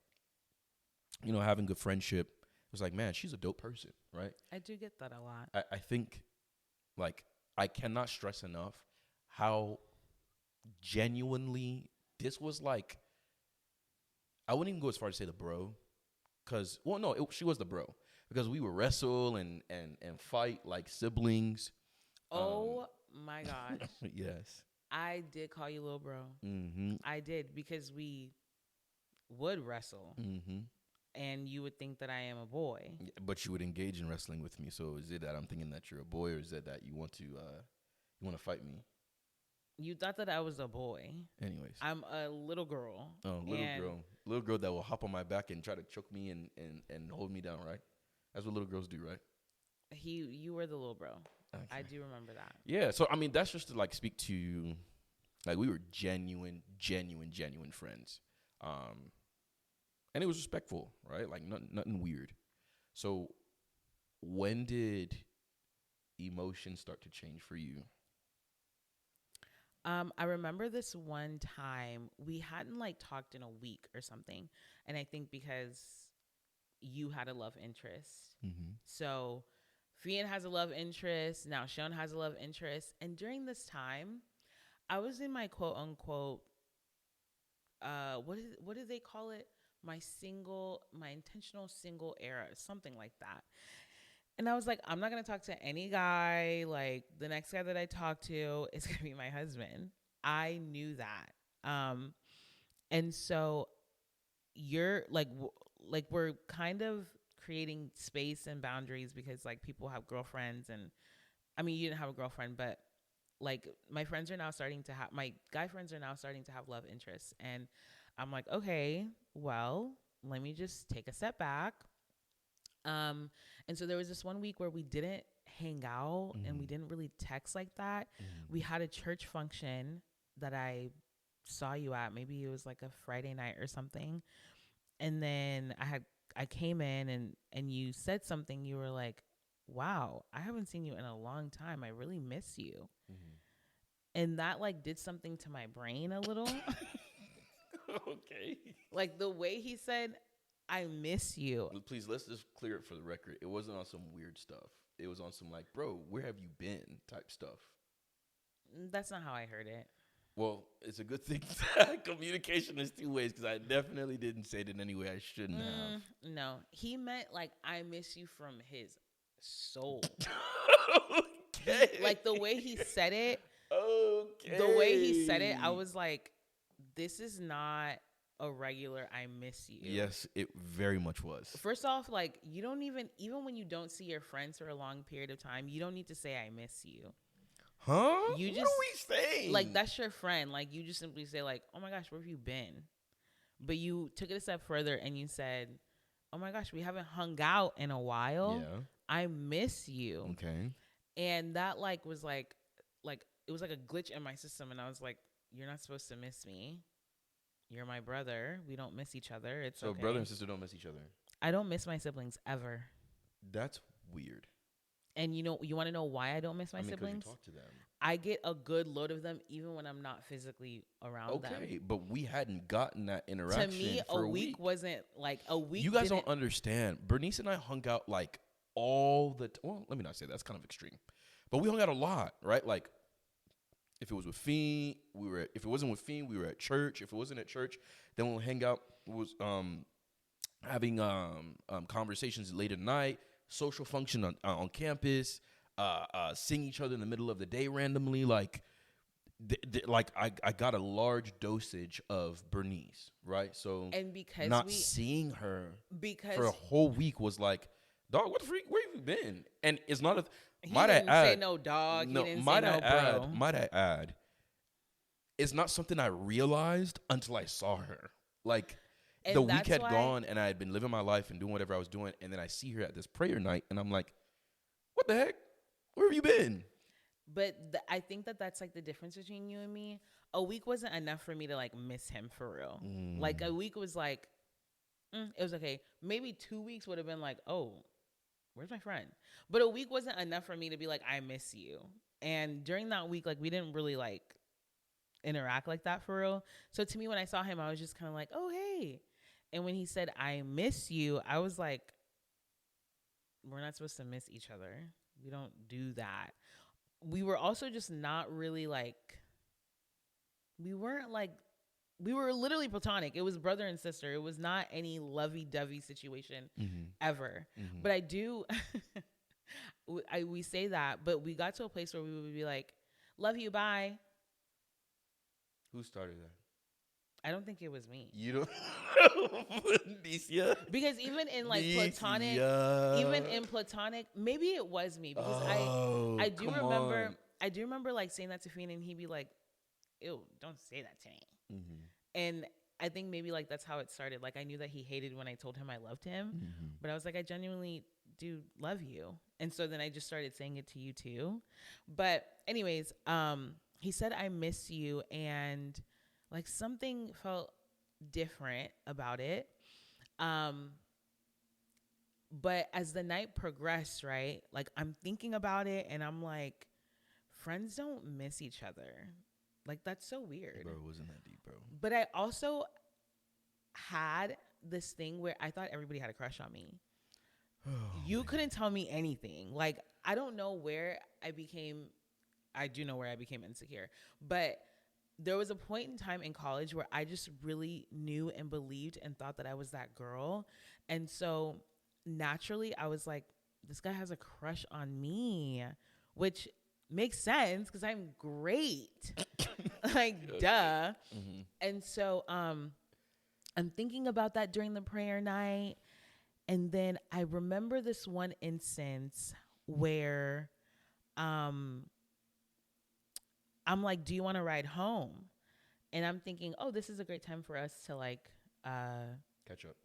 having good friendship, it was like, man, she's a dope person, right? I do get that a lot. I think, like, I cannot stress enough how genuinely this was like, I wouldn't even go as far as to say the bro, because, well, no, she was the bro, because we would wrestle and fight like siblings. Oh my gosh. Yes. I did call you little bro. Mm-hmm. I did, because we would wrestle, Mm-hmm. and you would think that I am a boy. Yeah, but you would engage in wrestling with me. So is it that I'm thinking that you're a boy, or is it that you want to fight me? You thought that I was a boy. Anyways, I'm a little girl. oh, little girl that will hop on my back and try to choke me and hold me down, right? That's what little girls do, right? You were the little bro. Okay. I do remember that. Yeah. So I mean, that's just to like speak to, like, we were genuine friends, and it was respectful, right? Like nothing weird. So when did emotions start to change for you? I remember this one time we hadn't like talked in a week or something, and I think because you had a love interest, so Fian has a love interest. Now Sean has a love interest, and during this time, I was in my quote unquote, what do they call it? My intentional single era, something like that. And I was like, I'm not going to talk to any guy. Like, the next guy that I talk to is going to be my husband. I knew that. And so you're like, we're kind of creating space and boundaries, because like people have girlfriends, and I mean, you didn't have a girlfriend, but like my guy friends are now starting to have love interests. And I'm like, okay, well, let me just take a step back. And so there was this one week where we didn't hang out, and we didn't really text like that. We had a church function that I saw you at. Maybe it was like a Friday night or something. And then I came in, and you said something. You were like, wow, I haven't seen you in a long time. I really miss you. And that like did something to my brain a little. Okay. Like the way he said, I miss you. Please, let's just clear it for the record. It wasn't on some weird stuff. It was on some like, bro, where have you been type stuff. That's not how I heard it. Well, it's a good thing that communication is two ways, because I definitely didn't say it in any way I shouldn't have. No, he meant like, I miss you from his soul. Okay. Like the way he said it. Okay. The way he said it, I was like, this is not a regular I miss you. Yes, it very much was. First off, like, you don't even when you don't see your friends for a long period of time, you don't need to say I miss you. Huh? You what just, are we saying? like, that's your friend. Like, you just simply say like, oh my gosh, where have you been? But you took it a step further and you said, "Oh my gosh, we haven't hung out in a while. Yeah. I miss you." Okay. And that was like it was like a glitch in my system, and I was like, "You're not supposed to miss me. You're my brother. We don't miss each other. It's So okay." brother and sister don't miss each other. I don't miss my siblings ever. That's weird. And you want to know why I don't miss my 'Cause siblings? you talk to them. I get a good load of them even when I'm not physically around them. Okay, but we hadn't gotten that interaction. To me, for a week wasn't like a week. You guys don't understand. Bernice and I hung out like all the well, let me not say that. That's kind of extreme. But we hung out a lot, right? Like if it was with Fiend, if it wasn't with Fiend, we were at church. If it wasn't at church, then we'll hang out was having conversations late at night, social function on campus, seeing each other in the middle of the day randomly, like I got a large dosage of Bernice, right? So and because not seeing her because for a whole week was like, dog, what the freak? Where have you been? And it's not a. he Might didn't I add? say no dog. No, he didn't might say I no add? bro. Might I add? It's not something I realized until I saw her. Like And the week that's had why- gone, and I had been living my life and doing whatever I was doing, and then I see her at this prayer night, and I'm like, what the heck? Where have you been? But I think that's like the difference between you and me. A week wasn't enough for me to like miss him for real. Like a week was like, it was okay. Maybe 2 weeks would have been like, oh, where's my friend? But a week wasn't enough for me to be like, I miss you. And during that week, like we didn't really like interact like that for real. So to me, when I saw him, I was just kind of like, oh, hey. And when he said, I miss you, I was like, we're not supposed to miss each other. We don't do that. We were also just not really like, we were literally platonic. It was brother and sister. It was not any lovey-dovey situation ever. But I do, we say that, but we got to a place where we would be like, love you, bye. Who started that? I don't think it was me. You don't. Nicia. Because even in like platonic, maybe it was me because I do remember like saying that to Fiend and he'd be like, ew, don't say that to me. And I think maybe like that's how it started. Like I knew that he hated when I told him I loved him, but I was like, I genuinely do love you. And so then I just started saying it to you too. But anyways, he said, I miss you. And like something felt different about it. But as the night progressed, right, like I'm thinking about it and I'm like, friends don't miss each other. Like that's so weird. Bro, it wasn't that deep, bro. But I also had this thing where I thought everybody had a crush on me. You couldn't tell me anything. Like I don't know where I do know where I became insecure, but there was a point in time in college where I just really knew and believed and thought that I was that girl. And so naturally I was like, this guy has a crush on me, which makes sense because I'm great. Like, duh. And so I'm thinking about that during the prayer night. And then I remember this one instance where I'm like, do you want to ride home? And I'm thinking, oh, this is a great time for us to like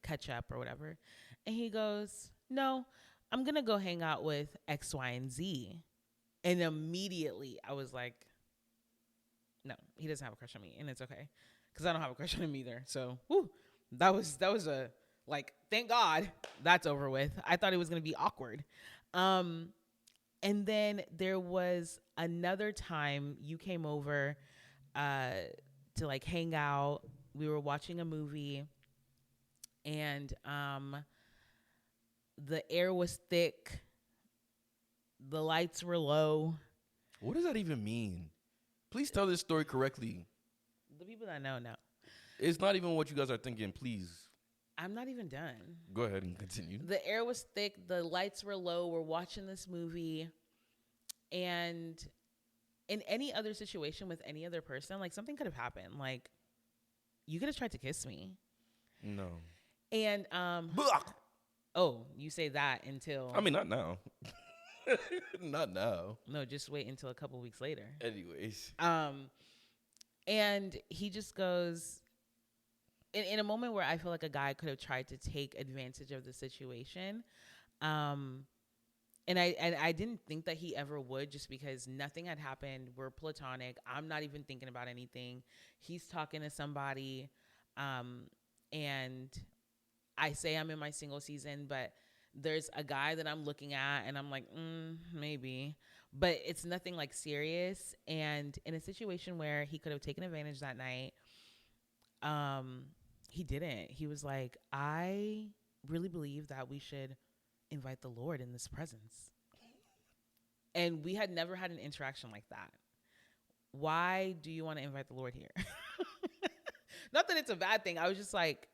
catch up or whatever. And he goes, no, I'm going to go hang out with X, Y, and Z. And immediately I was like, no, he doesn't have a crush on me. And it's okay. Because I don't have a crush on him either. So, that was a, like, thank God that's over with. I thought it was going to be awkward. And then there was another time you came over to like hang out. We were watching a movie and the air was thick. The lights were low. What does that even mean? Please tell this story correctly. The people that know. It's not even what you guys are thinking. Please. I'm not even done. Go ahead and continue. The air was thick. The lights were low. We're watching this movie. And in any other situation with any other person, like something could have happened. Like you could have tried to kiss me. No. And, you say that until. I mean, not now. Not now. No, just wait until a couple weeks later. Anyways. And he just goes, in a moment where I feel like a guy could have tried to take advantage of the situation. Um, and I didn't think that he ever would, just because nothing had happened. We're platonic. I'm not even thinking about anything. He's talking to somebody. Um, and I say I'm in my single season, but there's a guy that I'm looking at and I'm like, maybe. But it's nothing like serious. And in a situation where he could have taken advantage that night, um, he didn't. He was like, I really believe that we should invite the Lord in this presence. And we had never had an interaction like that. Why do you want to invite the Lord here? Not that it's a bad thing. I was just like,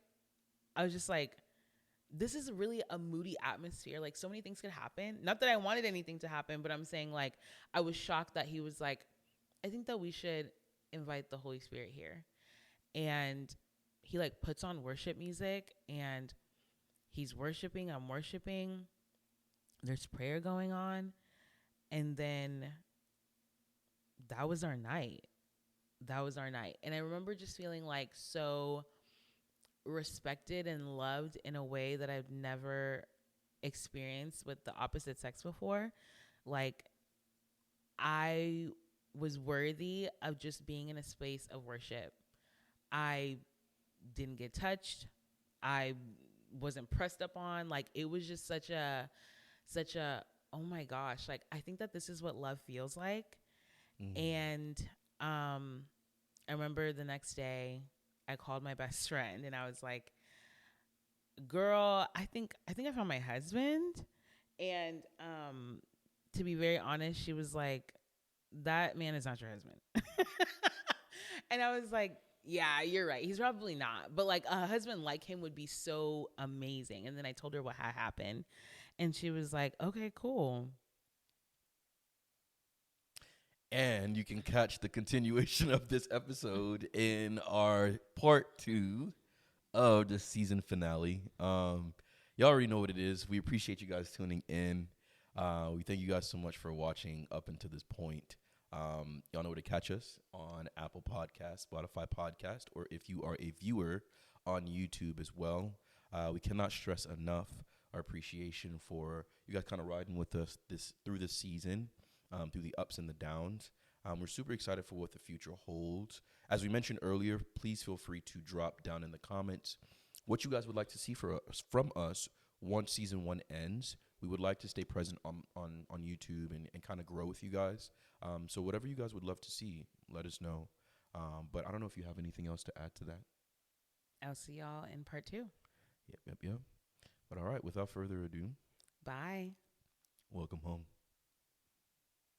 this is really a moody atmosphere. Like, so many things could happen. Not that I wanted anything to happen, but I'm saying, like, I was shocked that he was like, I think that we should invite the Holy Spirit here. And he like puts on worship music and he's worshiping. I'm worshiping. There's prayer going on. And then that was our night. That was our night. And I remember just feeling like so respected and loved in a way that I've never experienced with the opposite sex before. Like, I was worthy of just being in a space of worship. I didn't get touched. I wasn't pressed up on. Like, it was just such a oh my gosh, like, I think that this is what love feels like. And I remember the next day I called my best friend and I was like, girl, I think I found my husband. And to be very honest, she was like, that man is not your husband. And I was like, yeah, you're right. He's probably not. But like, a husband like him would be so amazing. And then I told her what had happened. And she was like, okay, cool. And you can catch the continuation of this episode in our part 2 of the season finale. Y'all already know what it is. We appreciate you guys tuning in. We thank you guys so much for watching up until this point. Y'all know where to catch us on Apple Podcast, Spotify Podcast, or if you are a viewer on YouTube as well. We cannot stress enough our appreciation for you guys kind of riding with us through this season, through the ups and the downs. We're super excited for what the future holds. As we mentioned earlier, please feel free to drop down in the comments what you guys would like to see from us once season 1 ends. We would like to stay present on YouTube and kind of grow with you guys. So whatever you guys would love to see, let us know. But I don't know if you have anything else to add to that. I'll see y'all in part 2. Yep. But all right, without further ado, Bye. welcome home.